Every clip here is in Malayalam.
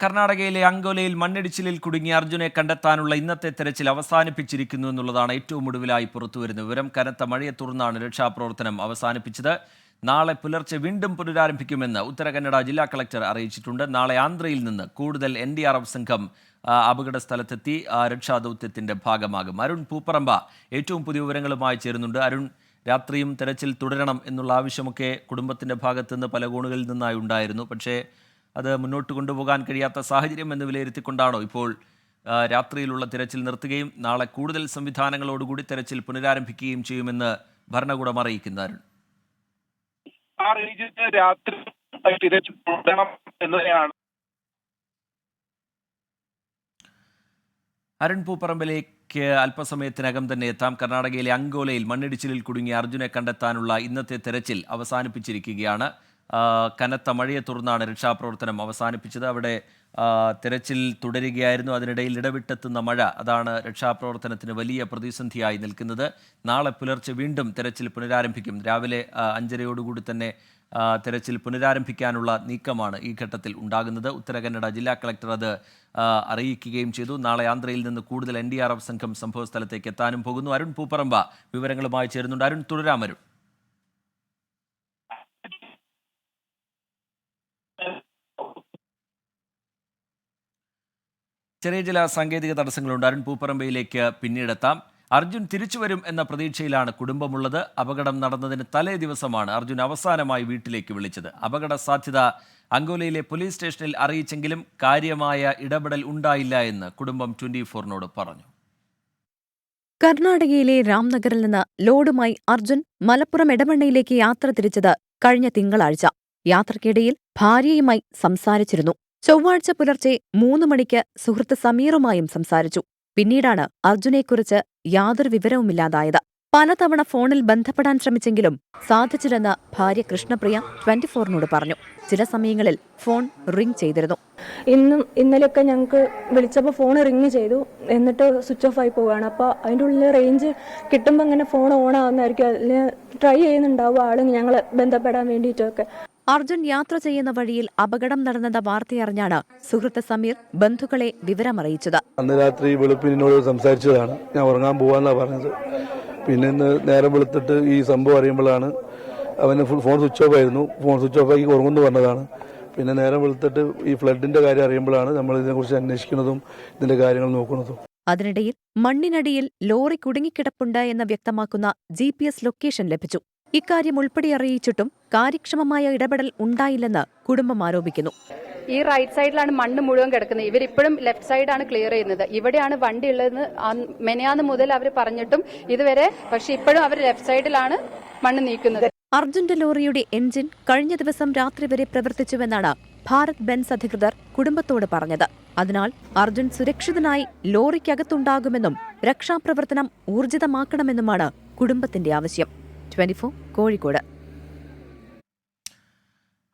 കർണാടകയിലെ അങ്കോലയിൽ മണ്ണിടിച്ചിലിൽ കുടുങ്ങിയ അർജുനെ കണ്ടെത്താനുള്ള ഇന്നത്തെ തെരച്ചിൽ അവസാനിപ്പിച്ചിരിക്കുന്നു എന്നുള്ളതാണ് ഏറ്റവും ഒടുവിലായി പുറത്തുവരുന്ന വിവരം. കനത്ത മഴയെ തുടർന്നാണ് രക്ഷാപ്രവർത്തനം അവസാനിപ്പിച്ചത്. നാളെ പുലർച്ചെ വീണ്ടും പുനരാരംഭിക്കുമെന്ന് ഉത്തര കന്നഡ ജില്ലാ കളക്ടർ അറിയിച്ചിട്ടുണ്ട്. നാളെ ആന്ധ്രയിൽ നിന്ന് കൂടുതൽ NDRF സംഘം അപകട സ്ഥലത്തെത്തി രക്ഷാദൗത്യത്തിന്റെ ഭാഗമാകും. അരുൺ പൂപ്പറമ്പ ഏറ്റവും പുതിയ വിവരങ്ങളുമായി ചേരുന്നുണ്ട്. അരുൺ, രാത്രിയും തെരച്ചിൽ തുടരണം എന്നുള്ള ആവശ്യമൊക്കെ കുടുംബത്തിന്റെ ഭാഗത്തുനിന്ന് പല കോണുകളിൽ നിന്നായി ഉണ്ടായിരുന്നു. പക്ഷേ അത് മുന്നോട്ട് കൊണ്ടുപോകാൻ കഴിയാത്ത സാഹചര്യം എന്ന് വിലയിരുത്തിക്കൊണ്ടാണോ ഇപ്പോൾ രാത്രിയിലുള്ള തിരച്ചിൽ നിർത്തുകയും നാളെ കൂടുതൽ സംവിധാനങ്ങളോടുകൂടി തെരച്ചിൽ പുനരാരംഭിക്കുകയും ചെയ്യുമെന്ന് ഭരണകൂടം അറിയിക്കുന്നത്? രാത്രി തിരച്ചിൽ തുടരണം എന്നതാണ് അരുൺ പൂപ്പറമ്പിലേക്ക് അല്പസമയത്തിനകം തന്നെ എത്താം. കർണാടകയിലെ അങ്കോലയിൽ മണ്ണിടിച്ചിലിൽ കുടുങ്ങിയ അർജുനെ കണ്ടെത്താനുള്ള ഇന്നത്തെ തെരച്ചിൽ അവസാനിപ്പിച്ചിരിക്കുകയാണ്. കനത്ത മഴയെ തുടർന്നാണ് രക്ഷാപ്രവർത്തനം അവസാനിപ്പിച്ചത്. അവിടെ തെരച്ചിൽ തുടരുകയായിരുന്നു. അതിനിടയിൽ ഇടവിട്ടെത്തുന്ന മഴ, അതാണ് രക്ഷാപ്രവർത്തനത്തിന് വലിയ പ്രതിസന്ധിയായി നിൽക്കുന്നത്. നാളെ പുലർച്ചെ വീണ്ടും തെരച്ചിൽ പുനരാരംഭിക്കും. രാവിലെ 5:30 തന്നെ തെരച്ചിൽ പുനരാരംഭിക്കാനുള്ള നീക്കമാണ് ഈ ഘട്ടത്തിൽ ഉണ്ടാകുന്നത്. ഉത്തര കന്നഡ ജില്ലാ കളക്ടർ അത് അറിയിക്കുകയും ചെയ്തു. നാളെ ആന്ധ്രയിൽ നിന്ന് കൂടുതൽ NDRF സംഘം സംഭവസ്ഥലത്തേക്ക് എത്താനും പോകുന്നു. അരുൺ പൂപ്പറമ്പ വിവരങ്ങളുമായി ചേരുന്നുണ്ട്. അരുൺ, തുടരാം. അരുൺ, ചെറിയ ചില സാങ്കേതിക തടസ്സങ്ങളുണ്ട്. അരുൺ പൂപ്പറമ്പയിലേക്ക് പിന്നീടെത്താം. അർജുൻ തിരിച്ചു വരും എന്ന പ്രതീക്ഷയിലാണ് കുടുംബമുള്ളത്. അപകടം നടന്നതിന് തലേ ദിവസമാണ് അർജുൻ അവസാനമായി വീട്ടിലേക്ക് വിളിച്ചത്. അപകട സാധ്യത അങ്കോലയിലെ പോലീസ് സ്റ്റേഷനിൽ അറിയിച്ചെങ്കിലും കാര്യമായ ഇടപെടൽ ഉണ്ടായില്ല എന്ന് കുടുംബം 24-നോട് പറഞ്ഞു. കർണാടകയിലെ രാംനഗറിൽ നിന്ന് ലോഡുമായി അർജുൻ മലപ്പുറം എടവണ്ണയിലേക്ക് യാത്ര തിരിച്ചത് കഴിഞ്ഞ തിങ്കളാഴ്ച. യാത്രക്കിടയിൽ ഭാര്യയുമായി സംസാരിച്ചിരുന്നു. ചൊവ്വാഴ്ച പുലർച്ചെ 3 മണിക്ക് സുഹൃത്ത് സമീറുമായും സംസാരിച്ചു. പിന്നീടാണ് അർജുനെക്കുറിച്ച് യാതൊരു വിവരവുമില്ലാതായത്. പലതവണ ഫോണിൽ ബന്ധപ്പെടാൻ ശ്രമിച്ചെങ്കിലും സാധിച്ചില്ലെന്ന് ഭാര്യ കൃഷ്ണപ്രിയ 24-നോട് പറഞ്ഞു. ചില സമയങ്ങളിൽ ഫോൺ റിംഗ് ചെയ്തിരുന്നു. ഇന്നലെയൊക്കെ ഞങ്ങൾക്ക് വിളിച്ചപ്പോൾ ഫോൺ റിംഗ് ചെയ്തു, എന്നിട്ട് സ്വിച്ച് ഓഫ് ആയി പോവുകയാണ്. അപ്പോൾ അതിൻ്റെ ഉള്ളിൽ റേഞ്ച് കിട്ടുമ്പോൾ അങ്ങനെ ഫോൺ ഓൺ ആവുന്നതായിരിക്കും, അല്ലെങ്കിൽ ട്രൈ ചെയ്യുന്നുണ്ടാവും ആള് ഞങ്ങളെ ബന്ധപ്പെടാൻ വേണ്ടിയിട്ടൊക്കെ. അർജുൻ യാത്ര ചെയ്യുന്ന വഴിയിൽ അപകടം നടന്നെന്ന വാർത്തയറിഞ്ഞാണ് സുഹൃത്ത് സമീർ ബന്ധുക്കളെ വിവരമറിയിച്ചത്. അന്ന് രാത്രി വെളുപ്പിനോട് സംസാരിച്ചതാണ്, ഞാൻ ഉറങ്ങാൻ പോവാന്നാ പറഞ്ഞത്. പിന്നെ ഇന്ന് നേരം വെളുത്തിട്ട് ഈ സംഭവം അറിയുമ്പോഴാണ് അവന് ഫോൺ സ്വിച്ച് ഓഫ് ആയിരുന്നു. ഫോൺ സ്വിച്ച് ഓഫ് ആക്കി ഉറങ്ങുന്നു പറഞ്ഞതാണ്. പിന്നെ നേരം വെളുത്തിട്ട് ഈ ഫ്ലഡിന്റെ കാര്യം അറിയുമ്പോഴാണ് നമ്മൾ ഇതിനെക്കുറിച്ച് അന്വേഷിക്കുന്നതും ഇതിന്റെ കാര്യങ്ങൾ നോക്കുന്നതും. അതിനിടയിൽ മണ്ണിനടിയിൽ ലോറി കുടുങ്ങിക്കിടപ്പുണ്ട് എന്ന് വ്യക്തമാക്കുന്ന GPS ലൊക്കേഷൻ ലഭിച്ചു. ഇക്കാര്യം ഉൾപ്പെടെ അറിയിച്ചിട്ടും കാര്യക്ഷമമായ ഇടപെടൽ ഉണ്ടായില്ലെന്ന് കുടുംബം ആരോപിക്കുന്നു. ഈ റൈറ്റ് സൈഡിലാണ് മണ്ണ് മുഴുവൻ കിടക്കുന്നത്. ഇവരിപ്പോഴും ലെഫ്റ്റ് സൈഡാണ് ക്ലിയർ ചെയ്യുന്നത്. ഇവിടെയാണ് വണ്ടി ഉള്ളതെന്ന് മെനയാന്ന് മുതൽ അവർ പറഞ്ഞിട്ടും ഇതുവരെ, പക്ഷെ ഇപ്പോഴും അവർ ലെഫ്റ്റ് സൈഡിലാണ് മണ്ണ് നീക്കുന്നത്. അർജുന്റെ ലോറിയുടെ എഞ്ചിൻ കഴിഞ്ഞ ദിവസം രാത്രി വരെ പ്രവർത്തിച്ചുവെന്നാണ് ഭാരത് ബെൻസ് അധികൃതർ കുടുംബത്തോട് പറഞ്ഞത്. അതിനാൽ അർജുൻ സുരക്ഷിതനായി ലോറിക്കകത്തുണ്ടാകുമെന്നും രക്ഷാപ്രവർത്തനം ഊർജിതമാക്കണമെന്നുമാണ് കുടുംബത്തിന്റെ ആവശ്യം. 24 കോഴിക്കോട്.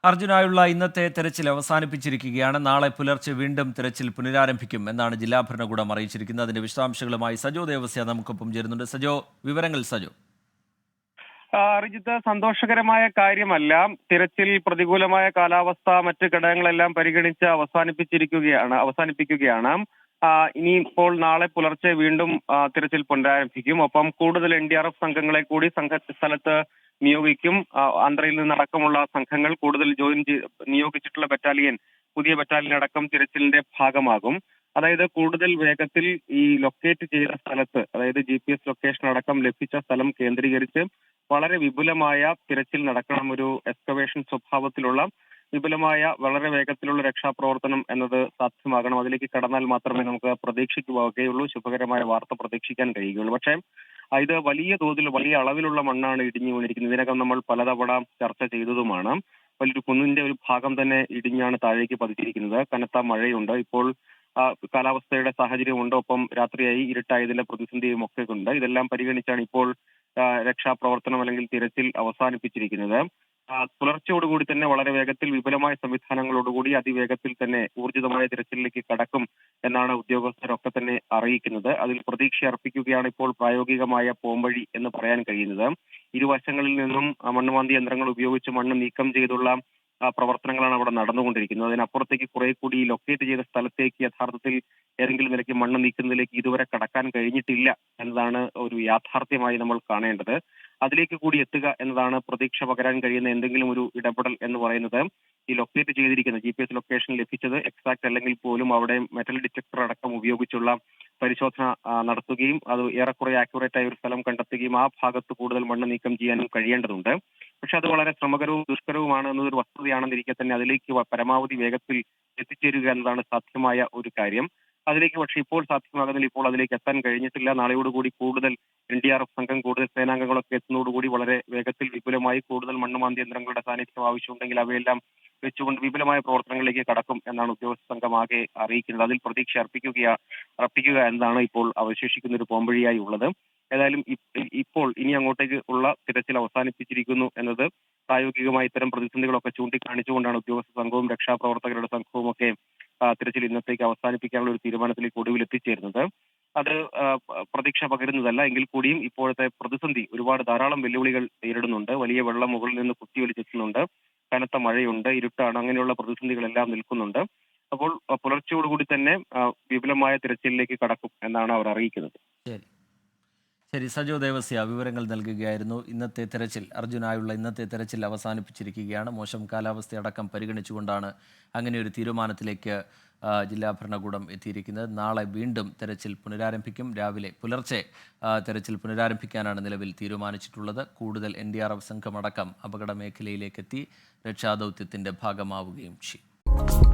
അർജുനായുള്ള ഇന്നത്തെ തെരച്ചിൽ അവസാനിപ്പിച്ചിരിക്കുകയാണ്. നാളെ പുലർച്ചെ വീണ്ടും തെരച്ചിൽ പുനരാരംഭിക്കും എന്നാണ് ജില്ലാ ഭരണകൂടം അറിയിച്ചിരിക്കുന്നത്. അതിന്റെ വിശദാംശങ്ങളുമായി സജോ ദേവസ്യ നമുക്കൊപ്പം ചേരുന്നുണ്ട്. സജോ, വിവരങ്ങൾ. സജോ. റിജിത്ത്, സന്തോഷകരമായ കാര്യമല്ല. തിരച്ചിൽ പ്രതികൂലമായ കാലാവസ്ഥ, മറ്റ് ഘടകങ്ങളെല്ലാം പരിഗണിച്ച് അവസാനിപ്പിക്കുകയാണ്. ഇനിയിപ്പോൾ നാളെ പുലർച്ചെ വീണ്ടും തിരച്ചിൽ പുനരാരംഭിക്കും. ഒപ്പം കൂടുതൽ NDRF സംഘങ്ങളെ കൂടി സ്ഥലത്ത് നിയോഗിക്കും. ആന്ധ്രയിൽ നിന്നടക്കമുള്ള സംഘങ്ങൾ കൂടുതൽ നിയോഗിച്ചിട്ടുള്ള പുതിയ ബറ്റാലിയൻ അടക്കം തിരച്ചിലിന്റെ ഭാഗമാകും. അതായത് കൂടുതൽ വേഗത്തിൽ ഈ ലൊക്കേറ്റ് ചെയ്ത സ്ഥലത്ത്, അതായത് GPS ലൊക്കേഷൻ അടക്കം ലഭിച്ച സ്ഥലം കേന്ദ്രീകരിച്ച് വളരെ വിപുലമായ തിരച്ചിൽ നടക്കണം. ഒരു എക്സ്കവേഷൻ സ്വഭാവത്തിലുള്ള വിപുലമായ വളരെ വേഗത്തിലുള്ള രക്ഷാപ്രവർത്തനം എന്നത് സാധ്യമാകണം. അതിലേക്ക് കടന്നാൽ മാത്രമേ നമുക്ക് പ്രതീക്ഷിക്കുകയുള്ളൂ, ശുഭകരമായ വാർത്ത പ്രതീക്ഷിക്കാൻ കഴിയുകയുള്ളൂ. പക്ഷേ ഇത് വലിയ തോതിൽ, വലിയ അളവിലുള്ള മണ്ണാണ് ഇടിഞ്ഞു വീണിരിക്കുന്നത്. ഇതിനകം നമ്മൾ പലതവണ ചർച്ച ചെയ്തതുമാണ്. വലിയൊരു കുന്നിന്റെ ഒരു ഭാഗം തന്നെ ഇടിഞ്ഞാണ് താഴേക്ക് പതിച്ചിരിക്കുന്നത്. കനത്ത മഴയുണ്ട്. ഇപ്പോൾ കാലാവസ്ഥയുടെ സാഹചര്യമുണ്ട്. ഒപ്പം രാത്രിയായി, ഇരുട്ടായതിന്റെ പ്രതിസന്ധിയും ഒക്കെ ഉണ്ട്. ഇതെല്ലാം പരിഗണിച്ചാണ് ഇപ്പോൾ രക്ഷാപ്രവർത്തനം അല്ലെങ്കിൽ തിരച്ചിൽ അവസാനിപ്പിച്ചിരിക്കുന്നത്. പുലർച്ചയോടുകൂടി തന്നെ വളരെ വേഗത്തിൽ, വിപുലമായ സംവിധാനങ്ങളോടുകൂടി അതിവേഗത്തിൽ തന്നെ ഊർജിതമായ തിരച്ചിലിലേക്ക് കടക്കും എന്നാണ് ഉദ്യോഗസ്ഥരൊക്കെ തന്നെ അറിയിക്കുന്നത്. അതിൽ പ്രതീക്ഷ അർപ്പിക്കുകയാണ് ഇപ്പോൾ പ്രായോഗികമായ പോംവഴി എന്ന് പറയാൻ കഴിയുന്നത്. ഇരുവശങ്ങളിൽ നിന്നും മണ്ണുമാന്തി യന്ത്രങ്ങൾ ഉപയോഗിച്ച് മണ്ണ് നീക്കം ചെയ്തുള്ള പ്രവർത്തനങ്ങളാണ് അവിടെ നടന്നുകൊണ്ടിരിക്കുന്നത്. അതിനപ്പുറത്തേക്ക് കുറെ കൂടി ലൊക്കേറ്റ് ചെയ്ത സ്ഥലത്തേക്ക് യഥാർത്ഥത്തിൽ ഏതെങ്കിലും നിലയ്ക്ക് മണ്ണ് നീക്കുന്നതിലേക്ക് ഇതുവരെ കടക്കാൻ കഴിഞ്ഞിട്ടില്ല എന്നതാണ് ഒരു യാഥാർത്ഥ്യമായി നമ്മൾ കാണേണ്ടത്. അതിലേക്ക് കൂടി എത്തുക എന്നതാണ് പ്രതീക്ഷ പകരാൻ കഴിയുന്ന എന്തെങ്കിലും ഒരു ഇടപെടൽ എന്ന് പറയുന്നത്. ഈ ലൊക്കേറ്റ് ചെയ്തിരിക്കുന്ന GPS ലൊക്കേഷൻ ലഭിച്ചത് എക്സാക്ട് അല്ലെങ്കിൽ പോലും അവിടെ മെറ്റൽ ഡിറ്റക്ടർ അടക്കം ഉപയോഗിച്ചുള്ള പരിശോധന നടത്തുകയും അത് ഏറെക്കുറെ ആക്യുറേറ്റ് ആയ ഒരു സ്ഥലം കണ്ടെത്തുകയും ആ ഭാഗത്ത് കൂടുതൽ മണ്ണ് നീക്കം ചെയ്യാനും കഴിയേണ്ടതുണ്ട്. പക്ഷെ അത് വളരെ ശ്രമകരവും ദുഷ്കരവുമാണ് എന്നതൊരു വസ്തുതയാണെന്നിരിക്കെ തന്നെ അതിലേക്ക് പരമാവധി വേഗത്തിൽ എത്തിച്ചേരുക എന്നതാണ് സാധ്യമായ ഒരു കാര്യം. അതിലേക്ക് പക്ഷേ ഇപ്പോൾ സാധ്യമാകുന്നില്ല. ഇപ്പോൾ അതിലേക്ക് എത്താൻ കഴിഞ്ഞിട്ടില്ല. നാളെയോടുകൂടി കൂടുതൽ NDRF സംഘം, കൂടുതൽ സേനാംഗങ്ങളൊക്കെ എത്തുന്നതോടുകൂടി വളരെ വേഗത്തിൽ വിപുലമായി കൂടുതൽ മണ്ണുമാന്തി യന്ത്രങ്ങളുടെ സാന്നിധ്യം ആവശ്യമുണ്ടെങ്കിൽ അവയെല്ലാം വെച്ചുകൊണ്ട് വിപുലമായ പ്രവർത്തനങ്ങളിലേക്ക് കടക്കും എന്നാണ് ഉദ്യോഗസ്ഥ സംഘം ആകെ അറിയിക്കുന്നത്. അതിൽ പ്രതീക്ഷ അർപ്പിക്കുക എന്നതാണ് ഇപ്പോൾ അവശേഷിക്കുന്ന ഒരു പോംവഴിയായി ഉള്ളത്. ഏതായാലും ഇപ്പോൾ ഇനി അങ്ങോട്ടേക്ക് ഉള്ള തിരച്ചിൽ അവസാനിപ്പിച്ചിരിക്കുന്നു എന്നത് പ്രായോഗികമായി ഇത്തരം പ്രതിസന്ധികളൊക്കെ ചൂണ്ടിക്കാണിച്ചുകൊണ്ടാണ് ഉദ്യോഗസ്ഥ സംഘവും രക്ഷാപ്രവർത്തകരുടെ സംഘവും ഒക്കെ തിരച്ചിൽ ഇന്നത്തേക്ക് അവസാനിപ്പിക്കാനുള്ള ഒരു തീരുമാനത്തിലേക്ക് ഒടുവിൽ എത്തിച്ചേരുന്നത്. അത് പ്രതീക്ഷ പകരുന്നതല്ല എങ്കിൽ കൂടിയും ഇപ്പോഴത്തെ പ്രതിസന്ധി ധാരാളം വെല്ലുവിളികൾ നേരിടുന്നുണ്ട്. വലിയ വെള്ളം മുകളിൽ നിന്ന് കുത്തിയൊലിച്ചെത്തുന്നുണ്ട്, കനത്ത മഴയുണ്ട്, ഇരുട്ടാണ്, അങ്ങനെയുള്ള പ്രതിസന്ധികളെല്ലാം നിൽക്കുന്നുണ്ട്. അപ്പോൾ പുലർച്ചയോടുകൂടി തന്നെ വിപുലമായ തിരച്ചിലിലേക്ക് കടക്കും എന്നാണ് അവർ അറിയിക്കുന്നത്. ശരി, സജോ ദേവസ്യ വിവരങ്ങൾ നൽകുകയായിരുന്നു. ഇന്നത്തെ തെരച്ചിൽ അർജുനായുള്ള ഇന്നത്തെ തെരച്ചിൽ അവസാനിപ്പിച്ചിരിക്കുകയാണ്. മോശം കാലാവസ്ഥയടക്കം പരിഗണിച്ചുകൊണ്ടാണ് അങ്ങനെ ഒരു തീരുമാനത്തിലേക്ക് ജില്ലാ ഭരണകൂടം എത്തിയിരിക്കുന്നത്. നാളെ വീണ്ടും തെരച്ചിൽ പുനരാരംഭിക്കും. രാവിലെ പുലർച്ചെ തെരച്ചിൽ പുനരാരംഭിക്കാനാണ് നിലവിൽ തീരുമാനിച്ചിട്ടുള്ളത്. കൂടുതൽ NDRF സംഘമടക്കം അപകട മേഖലയിലേക്കെത്തി രക്ഷാദൗത്യത്തിൻ്റെ ഭാഗമാവുകയും ചെയ്യും.